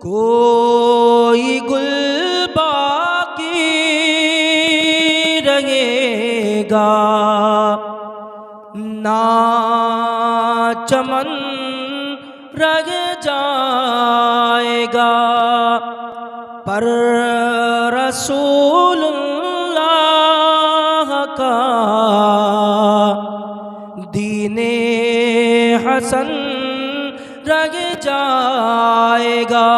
کوئی گل باقی رہے گا نہ چمن رہ جائے گا، پر رسول اللہ کا دین حسن رہ جائے گا۔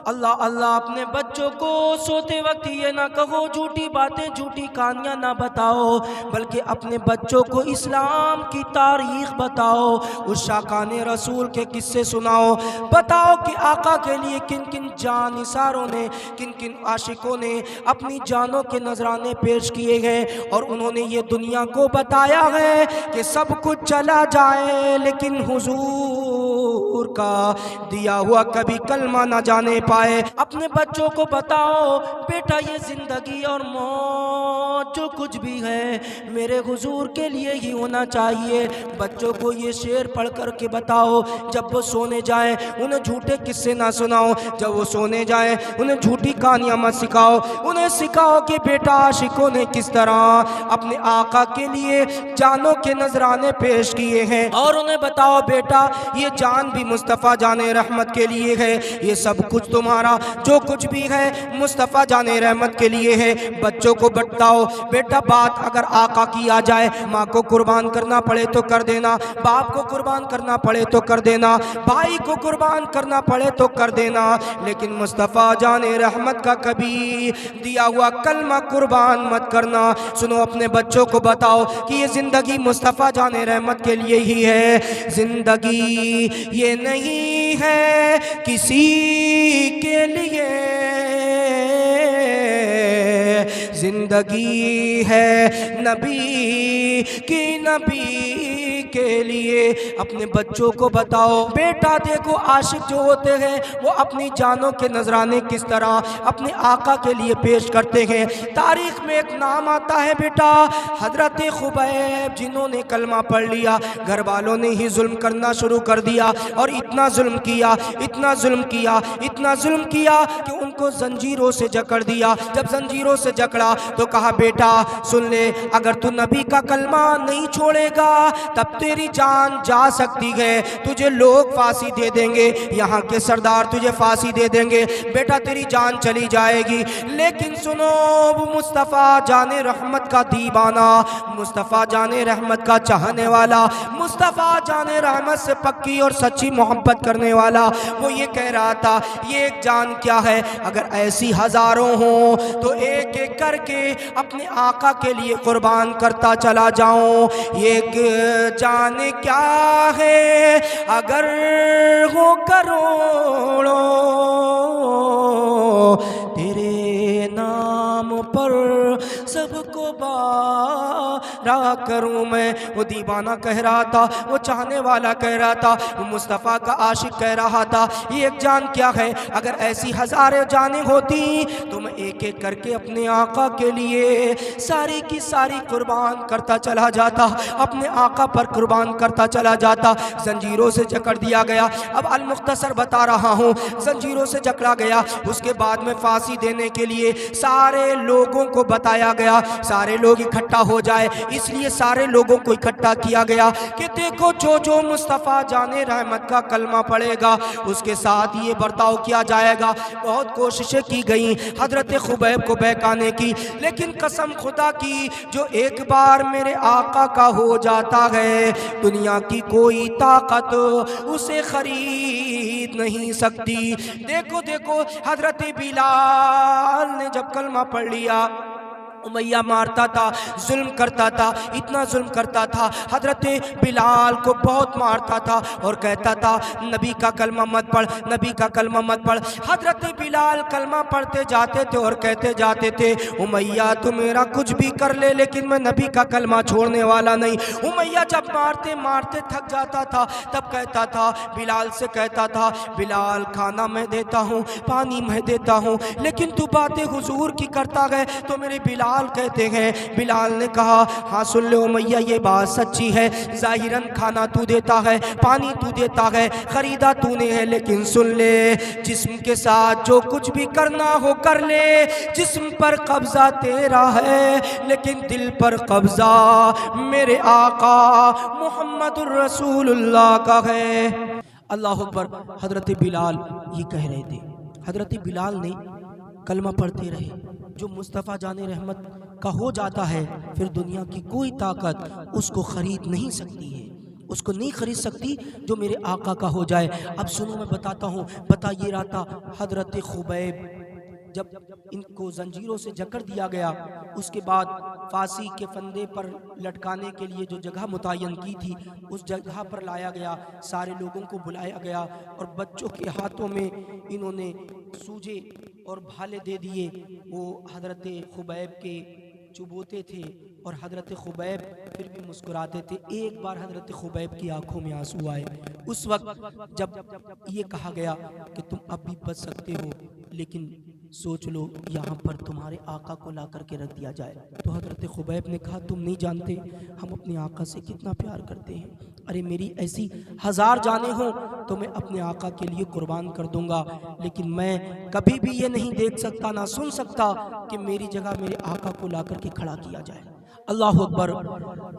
اللہ اللہ اپنے بچوں کو سوتے وقت یہ نہ کہو جھوٹی باتیں، جھوٹی کہانیاں نہ بتاؤ، بلکہ اپنے بچوں کو اسلام کی تاریخ بتاؤ، اس شاقان رسول کے قصے سناؤ، بتاؤ کہ آقا کے لیے کن کن جان نثاروں نے، کن کن عاشقوں نے اپنی جانوں کے نذرانے پیش کیے ہیں، اور انہوں نے یہ دنیا کو بتایا ہے کہ سب کچھ چلا جائے لیکن حضور کا دیا ہوا کبھی کلمہ نہ جانے پائے۔ اپنے بچوں کو بتاؤ بیٹا یہ زندگی اور موت جو کچھ بھی ہے میرے حضور کے لیے ہی ہونا چاہیے۔ بچوں کو یہ شعر پڑھ کر کے بتاؤ، جب وہ سونے جائیں انہیں جھوٹے قصے نہ سناؤ، جب وہ سونے جائیں انہیں جھوٹی کہانیاں مت سکھاؤ، انہیں سکھاؤ کہ بیٹا عاشقوں نے کس طرح اپنے آقا کے لیے جانوں کے نذرانے پیش کیے ہیں، اور انہیں بتاؤ بیٹا یہ جان بھی مصطفیٰ جان رحمت کے لیے ہے، یہ سب کچھ تمہارا جو کچھ بھی ہے مصطفیٰ جان رحمت کے لیے ہے۔ بچوں کو بتاؤ بیٹا بات اگر آقا کی آ جائے، ماں کو قربان کرنا پڑے تو کر دینا، باپ کو قربان کرنا پڑے تو کر دینا، بھائی کو قربان کرنا پڑے تو کر دینا، لیکن مصطفیٰ جان رحمت کا کبھی دیا ہوا کلمہ قربان مت کرنا۔ سنو اپنے بچوں کو بتاؤ کہ یہ زندگی مصطفیٰ جان رحمت کے لیے ہی ہے، زندگی یہ نہیں ہے کسی کے لیے، زندگی ہے نبی کی، نبی کے لیے۔ اپنے بچوں کو بتاؤ بیٹا دیکھو عاشق جو ہوتے ہیں وہ اپنی جانوں کے نذرانے کس طرح اپنے آقا کے لیے پیش کرتے ہیں۔ تاریخ میں ایک نام آتا ہے بیٹا حضرت خبیب، جنہوں نے کلمہ پڑھ لیا، گھر والوں نے ہی ظلم کرنا شروع کر دیا، اور اتنا ظلم کیا، اتنا ظلم کیا، اتنا ظلم کیا کہ ان کو زنجیروں سے جکڑ دیا۔ جب زنجیروں سے جکڑا تو کہا بیٹا سن لے، اگر تو نبی کا کلمہ نہیں چھوڑے گا تب تیری جان جا سکتی ہے، تجھے لوگ پھانسی دے دیں گے، یہاں کے سردار تجھے پھانسی دے دیں گے، بیٹا تیری جان چلی جائے گی۔ لیکن سنو وہ مصطفیٰ جان رحمت کا دیوانہ، مصطفیٰ جان رحمت کا چاہنے والا، مصطفیٰ جان رحمت سے پکی اور سچی محبت کرنے والا، وہ یہ کہہ رہا تھا یہ ایک جان کیا ہے، اگر ایسی ہزاروں ہوں تو ایک ایک کر کے اپنے آقا کے لیے قربان کرتا چلا جاؤں، ایک جان کیا ہے اگر ہو کروڑوں، تیرے نام پر سب کو بارا کروں میں۔ وہ دیوانہ کہہ رہا تھا، وہ چاہنے والا کہہ رہا تھا، وہ مصطفیٰ کا عاشق کہہ رہا تھا یہ ایک جان کیا ہے، اگر ایسی ہزاریں جانیں ہوتی تو میں ایک ایک کر کے اپنے آقا کے لیے ساری کی ساری قربان کرتا چلا جاتا، اپنے آقا پر قربان کرتا چلا جاتا۔ زنجیروں سے جکڑ دیا گیا، اب المختصر بتا رہا ہوں، زنجیروں سے جکڑا گیا، اس کے بعد میں پھانسی دینے کے لیے سارے لوگوں کو بتایا گیا، سارے لوگ اکٹھا ہو جائے، اس لیے سارے لوگوں کو اکٹھا کیا گیا کہ دیکھو جو جو مصطفیٰ جان رحمت کا کلمہ پڑھے گا اس کے ساتھ یہ برتاؤ کیا جائے گا۔ بہت کوششیں کی گئیں حضرت خبیب کو بہکانے کی، لیکن قسم خدا کی جو ایک بار میرے آقا کا ہو جاتا ہے دنیا کی کوئی طاقت اسے خرید نہیں سکتی۔ دیکھو دیکھو حضرت بلال نے جب کلمہ پڑھ لیا، امیہ مارتا تھا، ظلم کرتا تھا، اتنا ظلم کرتا تھا، حضرت بلال کو بہت مارتا تھا اور کہتا تھا نبی کا کلمہ مت پڑھ، نبی کا کلمہ مت پڑھ۔ حضرت بلال کلمہ پڑھتے جاتے تھے اور کہتے جاتے تھے امیہ تو میرا کچھ بھی کر لے لیکن میں نبی کا کلمہ چھوڑنے والا نہیں۔ امیہ جب مارتے مارتے تھک جاتا تھا تب کہتا تھا، بلال سے کہتا تھا بلال کھانا میں دیتا ہوں، پانی میں دیتا ہوں، لیکن تو باتیں حضور کی کرتا ہے تو میرے بلال بلال کہتے ہیں، بلال نے کہا ہاں سن لے امیہ یہ بات سچی ہے، ظاہراً کھانا تو دیتا ہے، پانی تو دیتا ہے، خریدا تو نے ہے، لیکن سن لے جسم کے ساتھ جو کچھ بھی کرنا ہو کر لے، جسم پر قبضہ تیرا ہے لیکن دل پر قبضہ میرے آقا محمد الرسول اللہ کا ہے۔ اللہ اکبر۔ حضرت بلال یہ کہہ رہے تھے، حضرت بلال نے کلمہ پڑھتے رہے۔ جو مصطفیٰ جان رحمت کا ہو جاتا ہے پھر دنیا کی کوئی طاقت اس کو خرید نہیں سکتی ہے، اس کو نہیں خرید سکتی جو میرے آقا کا ہو جائے۔ اب سنو میں بتاتا ہوں، بتا یہ رہا تھا حضرت خبیب جب ان کو زنجیروں سے جکڑ دیا گیا، اس کے بعد پھانسی کے پھندے پر لٹکانے کے لیے جو جگہ متعین کی تھی اس جگہ پر لایا گیا، سارے لوگوں کو بلایا گیا اور بچوں کے ہاتھوں میں انہوں نے سوجے اور بھالے دے دیے۔ وہ حضرت خبیب کے چبوتے تھے اور حضرت خبیب پھر بھی مسکراتے تھے۔ ایک بار حضرت خبیب کی آنکھوں میں آنسو آئے، اس وقت جب یہ کہا گیا کہ تم اب بھی بچ سکتے ہو، لیکن سوچ لو یہاں پر تمہارے آقا کو لا کر کے رکھ دیا جائے۔ تو حضرت خبیب نے کہا تم نہیں جانتے ہم اپنے آقا سے کتنا پیار کرتے ہیں، ارے میری ایسی 1000 جانیں ہوں تو میں اپنے آقا کے لیے قربان کر دوں گا، لیکن میں کبھی بھی یہ نہیں دیکھ سکتا نہ سن سکتا کہ میری جگہ میرے آقا کو لا کر کے کھڑا کیا جائے۔ اللہ اکبر۔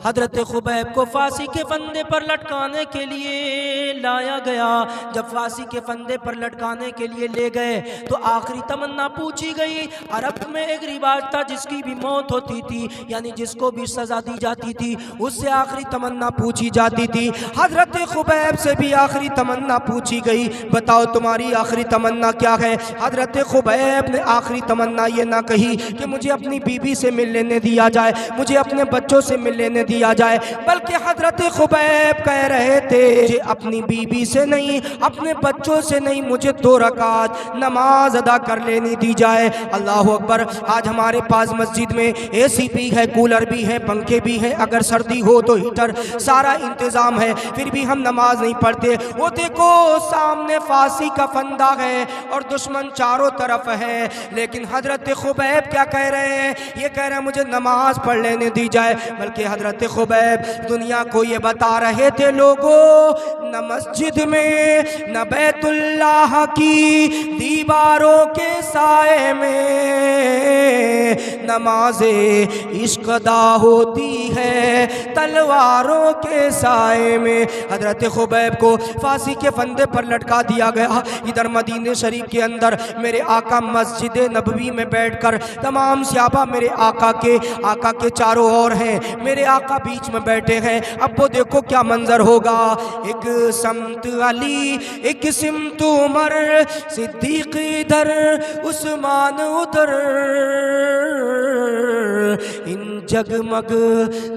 حضرت خبیب کو پھانسی کے پھندے پر لٹکانے کے لیے لایا گیا۔ جب پھانسی کے پھندے پر لٹکانے کے لیے لے گئے تو آخری تمنا پوچھی گئی۔ عرب میں ایک رواج تھا جس کی بھی موت ہوتی تھی، یعنی جس کو بھی سزا دی جاتی تھی، اس سے آخری تمنا پوچھی جاتی تھی۔ حضرت خبیب سے بھی آخری تمنا پوچھی گئی، بتاؤ تمہاری آخری تمنا کیا ہے؟ حضرت خبیب نے آخری تمنا یہ نہ کہی کہ مجھے اپنی بیوی سے مل لینے دیا جائے، مجھے اپنے بچوں سے مل لینے دیا جائے، بلکہ حضرت خبیب کہہ رہے تھے مجھے اپنی بیوی سے نہیں، اپنے بچوں سے نہیں، مجھے 2 رکعت نماز ادا کر لینی دی جائے۔ اللہ اکبر۔ آج ہمارے پاس مسجد میں اے سی بھی ہے، کولر بھی ہے، پنکھے بھی ہیں، اگر سردی ہو تو ہیٹر، سارا انتظام ہے، پھر بھی ہم نماز نہیں پڑھتے۔ وہ دیکھو سامنے پھانسی کا پھندا ہے اور دشمن چاروں طرف ہے، لیکن حضرت خبیب کیا کہہ رہے ہیں؟ یہ کہہ رہے ہیں مجھے نماز پڑھ لینے دی جائے، بلکہ حضرت خبیب دنیا کو یہ بتا رہے تھے لوگوں نہ مسجد میں نہ بیت اللہ کی دیواروں کے سائے میں نماز عشق ادا ہوتی ہے تلواروں کے سائے میں۔ حضرت خبیب کو پھانسی کے پھندے پر لٹکا دیا گیا۔ ادھر مدینہ شریف کے اندر میرے آقا مسجد نبوی میں بیٹھ کر تمام صحابہ میرے آقا کے چاروں اور ہیں، میرے آقا بیچ میں بیٹھے ہیں۔ اب وہ دیکھو کیا منظر ہوگا، ایک سمت علی، ایک سمت عمر، صدیق ادھر، عثمان ادھر، ان جگمگ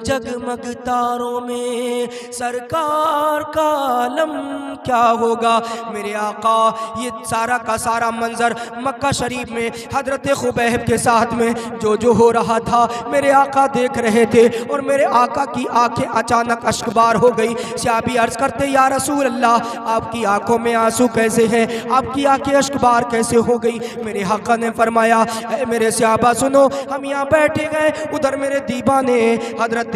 جگمگ تاروں میں سرکار کا علم کیا ہوگا۔ میرے آقا یہ سارا کا سارا منظر مکہ شریف میں حضرت خبیب کے ساتھ میں جو ہو رہا تھا میرے آقا دیکھ رہے تھے، اور میرے آقا کی آنکھیں اچانک اشکبار ہو گئی۔ صحابی عرض کرتے یا رسول اللہ آپ کی آنکھوں میں آنسو کیسے ہیں، آپ کی آنکھیں اشکبار کیسے ہو گئی؟ میرے آقا نے فرمایا اے میرے صحابہ سنو، ہم یہاں بیٹھے گئے، ادھر میرے دیبا نے حضرت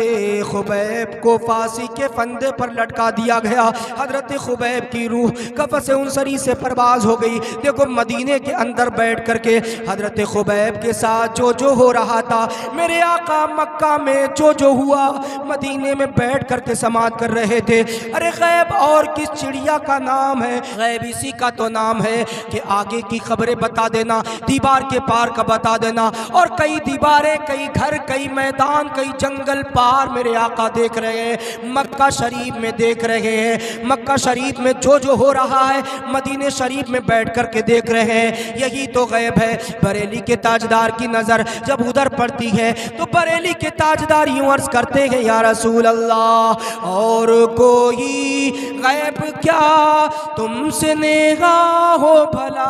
خبیب کو پھانسی کے پھندے پر لٹکا دیا گیا۔ حضرت خبیب کی روح قفس انصری سے پرواز ہو گئی۔ دیکھو مدینے کے اندر بیٹھ کر کے حضرت خبیب کے ساتھ جو ہو رہا تھا، میرے آقا مکہ میں جو ہوا مدینے میں بیٹھ کر کے سماعت کر رہے تھے۔ ارے غیب اور کس چڑیا کا نام ہے؟ غیب اسی کا تو نام ہے کہ آگے کی خبریں بتا دینا، دیوار کے پار کا بتا دینا، اور کئی دیواریں، کئی گھر، کئی میدان، کئی جنگل پار میرے آقا دیکھ رہے ہیں، مکہ شریف میں دیکھ رہے ہیں۔ مکہ شریف میں جو ہو رہا ہے مدینہ شریف میں بیٹھ کر کے دیکھ رہے ہیں، یہی تو غیب ہے۔ بریلی کے تاجدار کی نظر جب ادھر پڑتی ہے تو بریلی کے تاجدار یوں عرض کرتے ہیں یا رسول اللہ اور کوئی غیب کیا تم سے نگاہ ہو بھلا،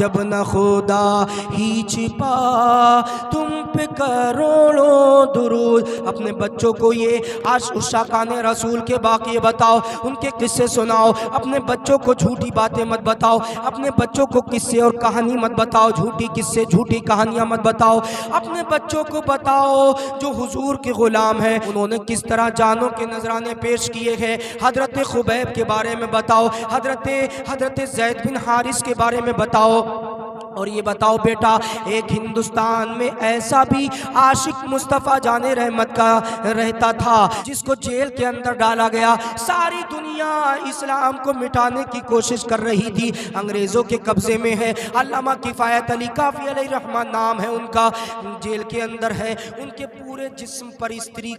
جب نہ خدا ہی چھپا تم پہ کروڑوں درود۔ اپنے بچوں کو یہ عاشقان رسول کے واقعے بتاؤ، ان کے قصے سناؤ، اپنے بچوں کو جھوٹی باتیں مت بتاؤ، اپنے بچوں کو قصے اور کہانی مت بتاؤ، جھوٹی قصے جھوٹی کہانیاں مت بتاؤ۔ اپنے بچوں کو بتاؤ جو حضور کے غلام ہیں انہوں نے کس طرح جانوں کے نذرانے پیش کیے ہیں۔ حضرت خبیب کے بارے میں بتاؤ، حضرت زید بن حارث کے بارے میں بتاؤ، اور یہ بتاؤ بیٹا ایک ہندوستان میں ایسا بھی عاشق مصطفیٰ جان رحمت کا رہتا تھا جس کو جیل کے اندر ڈالا گیا۔ ساری دنیا اسلام کو مٹانے کی کوشش کر رہی تھی، انگریزوں کے قبضے میں ہے۔ علامہ کفایت علی کافی علیہ رحمت نام ہے ان کا، جیل کے اندر ہے۔ ان کے پورے جسم پر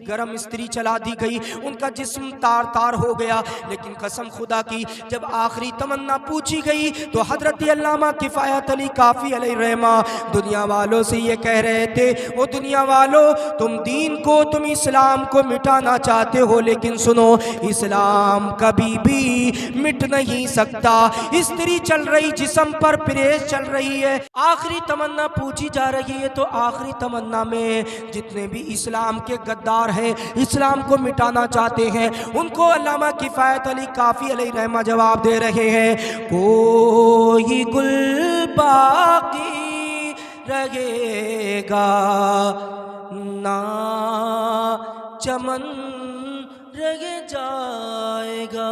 گرم استری چلا دی گئی، ان کا جسم تار تار ہو گیا، لیکن قسم خدا کی جب آخری تمنا پوچھی گئی تو حضرت علامہ کفایت علی کافی علیہ رحمہ دنیا والوں سے یہ کہہ رہے تھے، او دنیا والوں تم دین کو، تم اسلام کو مٹانا چاہتے ہو، لیکن سنو اسلام کبھی بھی مٹ نہیں سکتا۔ استری چل رہی جسم پر، پریس چل رہی ہے، آخری تمنا پوچھی جا رہی ہے، تو آخری تمنا میں جتنے بھی اسلام کے غدار ہیں، اسلام کو مٹانا چاہتے ہیں، ان کو علامہ کفایت علی کافی علیہ رحمہ جواب دے رہے ہیں، کوئی گل باقی رہے گا نہ چمن رہ جائے گا۔